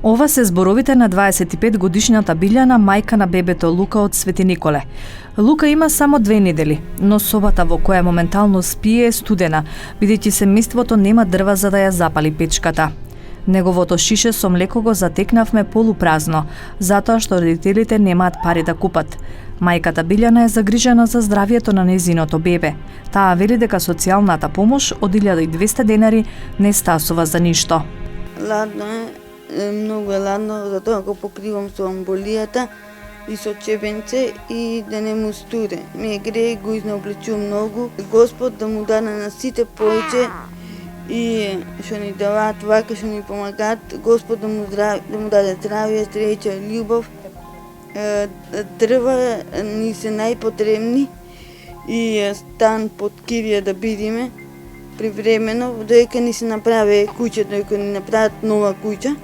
Ова се зборовите на 25 годишната Билјана, мајка на бебето Лука од Свети Николе. Лука има само 2 недели, но собата во која моментално спие е студена, бидејќи семејството нема дрва за да ја запали печката. Неговото шише со млеко го затекнавме полупразно, затоа што родителите немаат пари да купат. Мајката Билјана е загрижена за здравието на нејзиното бебе. Таа вели дека социјалната помош од 1200 денари не стасува за ништо. Ладно е, многу е ладно, затоа го покривам со амболијата и со чебенце и да не му студе. Ме грее, го изнаобличувам многу. Господ да му даде на сите повеќе и што ни даваат вака, што ни помагаат. Господ да му даде здравје, среќа, љубов. Дрва ни се најпотребни и стан под кирија да бидиме привремено, додека ни се направи куќа, додека ни направат нова куќа.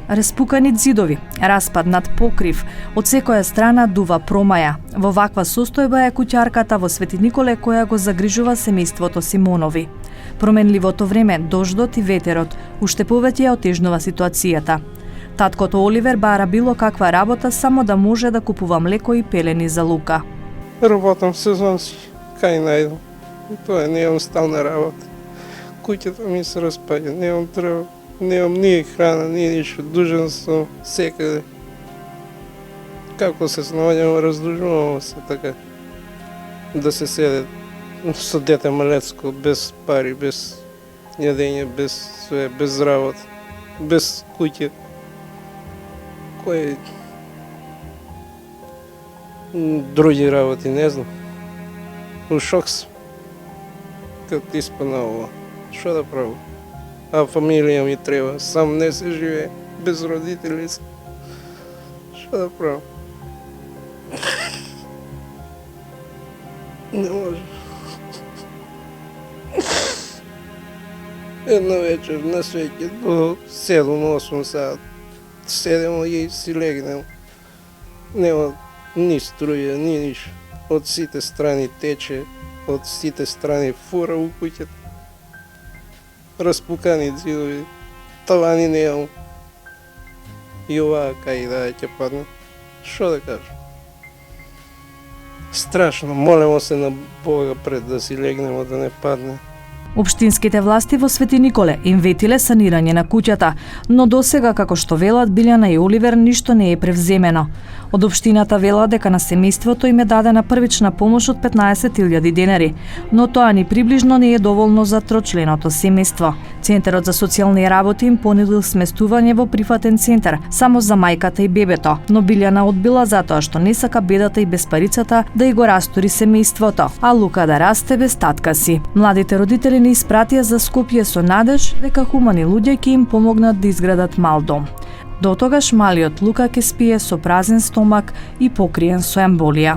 Распукани ѕидови, распаднат покрив, од секоја страна дува промаја. Во ваква состојба е куќарката во Свети Николе која го загрижува семејството Симонови. Променливото време, дождот и ветерот уште повеќе ја отежнува ситуацијата. Таткото Оливер бара било каква работа само да може да купува млеко и пелени за Лука. Работам сезонски, кај најдам. Тоа немам стална работа. Куќата ми се распаѓа, немам дрва, немам ни храна, ни ништо, дужен сум секаде. Како се снаоѓам, раздужувам се така. Да се седе со дете малецко, без пари, без јадење, без све, без работа, без куќа. Кој други работи, не знам. У шок сум. Кад испадна ова. Што да правам? А фамилија ми треба, сам не се живее, без родители сум. Што да правам? Не може. Една вечер на свеќе до 7-8 саат седемо и си легнем. Нема ни струја, ни ништо. Од сите страни тече, од сите страни фура у куќата. Распукани ѕидови, тавани немам. И оваа кај да ќе падне. Што да кажам? Страшно, молимо се на Бога пред да си легнемо да не падне. Општинските власти во Свети Николе им ветиле санирање на куќата, но досега, како што велат Билјана и Оливер, ништо не е превземено. Од општината велат дека на семејството им е дадена првична помош од 15.000 денари, но тоа ни приближно не е доволно за трочленото семејство. Центарот за социјални работи им понудил сместување во прифатен центар само за мајката и бебето, но Билјана одбила затоа што не сака бедата и безпарицата да и го растури семејството, а Лука да расте без татка си. Младите родители ни испратија за Скопје со надеж дека хумани луѓе ќе им помогнат да изградат мал дом. До тогаш малиот Лука ќе спие со празен стомак и покриен со емболија.